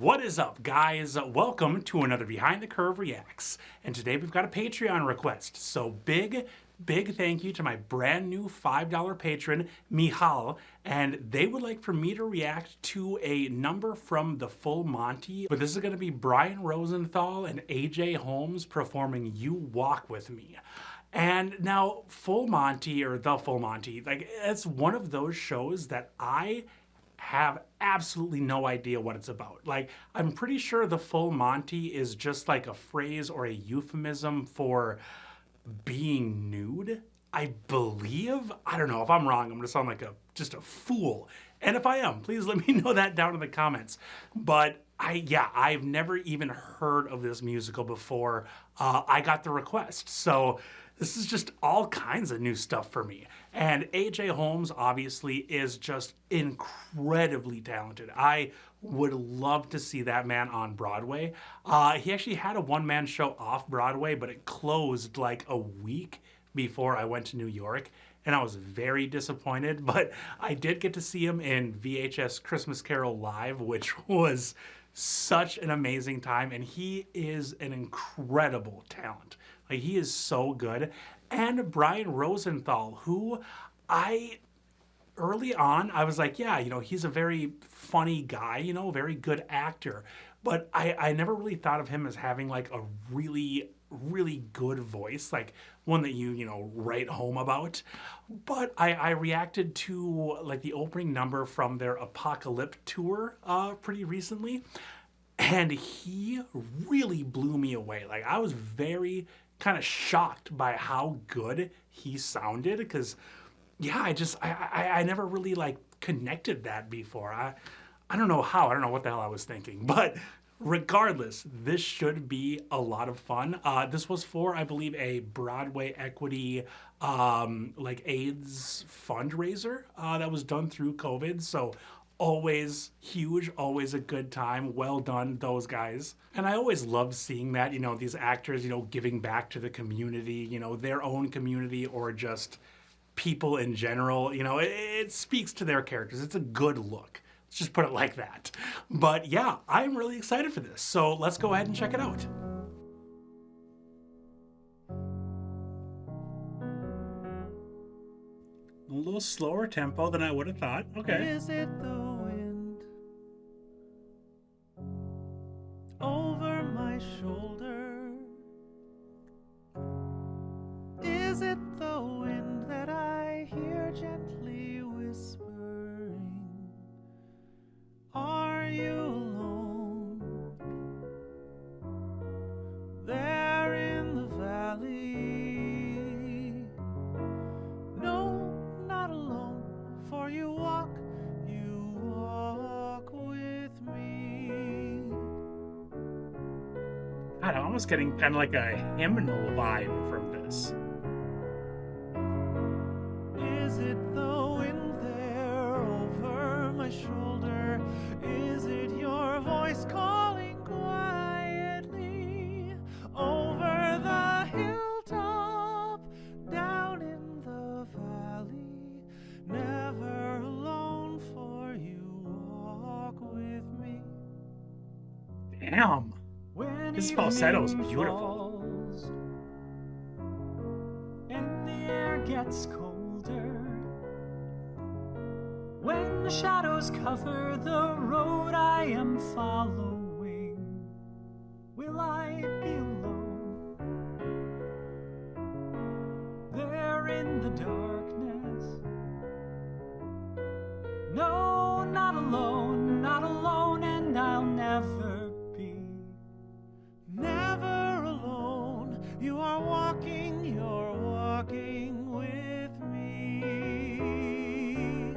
What is up, guys? Welcome to another Behind the Curve Reacts. And today we've got a Patreon request. So big thank you to my brand new $5 patron, Michal. And they would like for me to react to a number from the full Monty. But this is going to be Brian Rosenthal and AJ Holmes performing You Walk With Me. And now, Full Monty, or The Full Monty, like, it's one of those shows that I have absolutely no idea what it's about. Like, I'm pretty sure the Full Monty is just like a phrase or a euphemism for being nude, I believe. I don't know. If I'm wrong, I'm gonna sound like just a fool. And if I am, please let me know that down in the comments. But I've never even heard of this musical before I got the request. So this is just all kinds of new stuff for me. And AJ Holmes obviously is just incredibly talented. I would love to see that man on Broadway. He actually had a one-man show off Broadway, but it closed like a week before I went to New York, and I was very disappointed. But I did get to see him in VHS Christmas Carol Live, which was such an amazing time, and he is an incredible talent. Like, he is so good. And Brian Rosenthal, who early on, I was like, yeah, he's a very funny guy, very good actor. But I never really thought of him as having like a really good voice, like one that you write home about. But I reacted to like the opening number from their Apocalypse tour pretty recently, and he really blew me away. Like, I was very kind of shocked by how good he sounded, because I never really like connected that before. I don't know how. I don't know what the hell I was thinking, but regardless, this should be a lot of fun. This was for, I believe, a Broadway equity like AIDS fundraiser that was done through COVID. So always huge, always a good time. Well done, those guys. And I always love seeing that, these actors, giving back to the community, their own community, or just people in general. It speaks to their characters. It's a good look. Let's just put it like that. But yeah, I'm really excited for this. So let's go ahead and check it out. A little slower tempo than I would have thought. Okay. Is it the wind over my shoulder? Is it the wind that I hear gently whispering? Are you alone there in the valley? You walk with me. God, I'm almost getting kind of like a hymnal vibe from this. Is it the wind there over my shoulder? Is it your voice calling quietly over the hilltop, down in the valley? Never alone, for you walk with me. Damn. This falsetto is beautiful. Falls, and the air gets colder, when the shadows cover the road I am following, will I be alone there in the darkness? No, not alone, and I'll never be. Never alone, you're walking with me.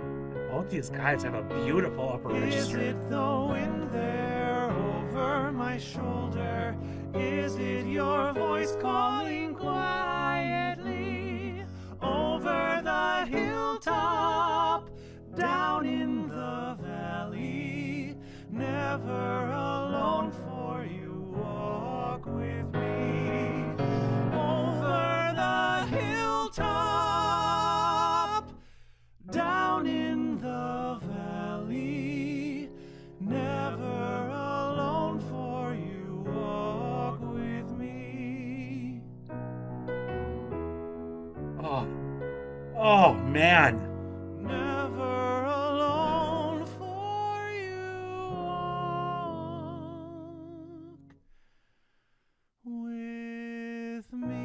Both these guys have a beautiful upper register. Is it the wind there over my shoulder? Is it your voice calling quietly over the hilltop, down in the valley? Never alone, for you walk with me over the hilltop, down in the valley. Never alone. Oh, man. Never alone, for you walk with me.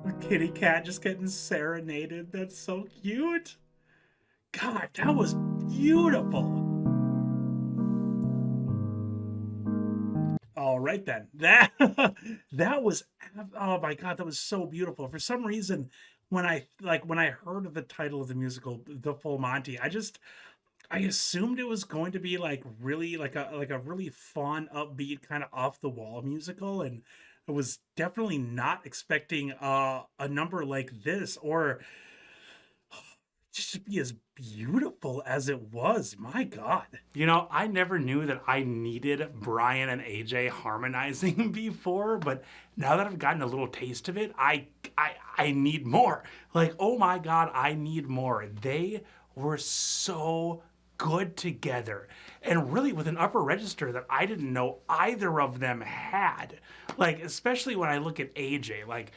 The kitty cat just getting serenaded. That's so cute. God, that was beautiful. All right then. That was, oh my God, that was so beautiful. For some reason, when I heard of the title of the musical, The Full Monty, I assumed it was going to be like really like a really fun, upbeat, kind of off the wall musical, and I was definitely not expecting a number like this, or just to be as beautiful as it was. My God. You know, I never knew that I needed Brian and AJ harmonizing before, but now that I've gotten a little taste of it, I need more. Like, oh my God, I need more. They were so good together, and really with an upper register that I didn't know either of them had. Like, especially when I look at AJ, like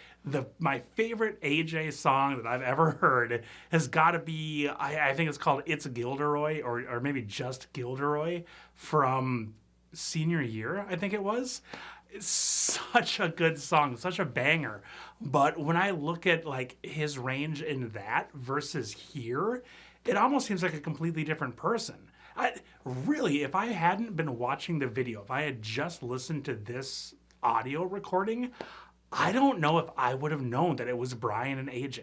my favorite AJ song that I've ever heard has got to be, I think it's called It's Gilderoy, or maybe just Gilderoy, from senior year, I think it was. It's such a good song, such a banger. But when I look at like his range in that versus here, it almost seems like a completely different person. Really, if I hadn't been watching the video, if I had just listened to this audio recording, I don't know if I would have known that it was Brian and AJ.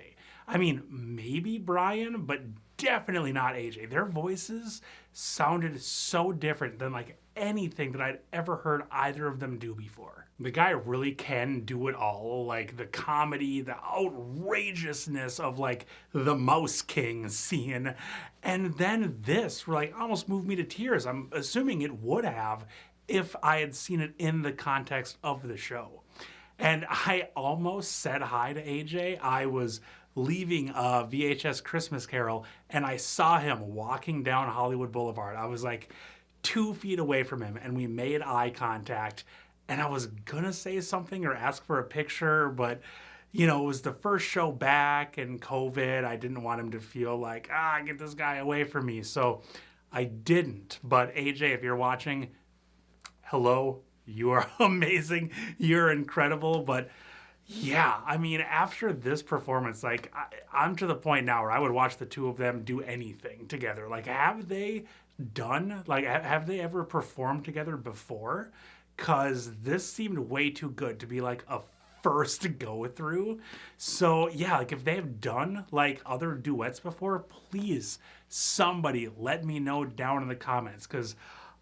I mean, maybe Brian, but definitely not AJ. Their voices sounded so different than like anything that I'd ever heard either of them do before. The guy really can do it all, like the comedy, the outrageousness of like the Mouse King scene, and then this like almost moved me to tears. I'm assuming it would have if I had seen it in the context of the show. And I almost said hi to AJ. I was leaving a VHS Christmas Carol and I saw him walking down Hollywood Boulevard. I was like 2 feet away from him and we made eye contact, and I was gonna say something or ask for a picture, but you know, it was the first show back and COVID. I didn't want him to feel like, get this guy away from me. So I didn't. But AJ, if you're watching, hello, you are amazing. You're incredible. But yeah, I mean, after this performance, like I'm to the point now where I would watch the two of them do anything together. Like, have they ever performed together before? Because this seemed way too good to be like a first go through. So yeah, like if they have done like other duets before, please somebody let me know down in the comments, because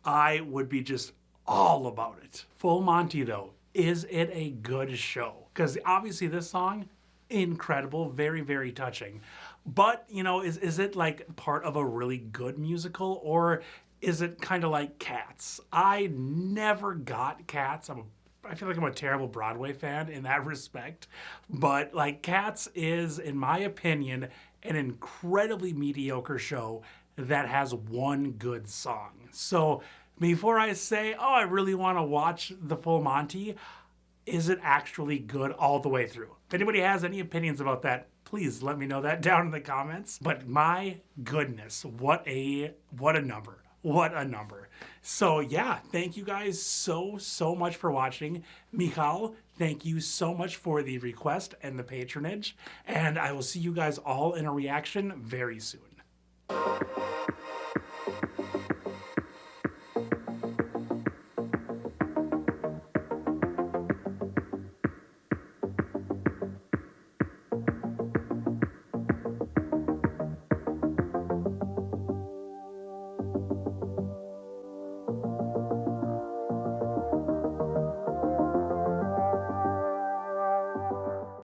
I would be just all about it. Full Monty though, is it a good show? Because obviously this song, incredible, very, very touching. But, you know, is it like part of a really good musical, or is it kind of like Cats? I never got Cats. I feel like I'm a terrible Broadway fan in that respect. But like Cats is, in my opinion, an incredibly mediocre show that has one good song. So before I say, oh, I really want to watch The Full Monty, is it actually good all the way through? If anybody has any opinions about that, please let me know that down in the comments. But my goodness, what a number. What a number. So yeah, thank you guys so much for watching. Michal, thank you so much for the request and the patronage. And I will see you guys all in a reaction very soon.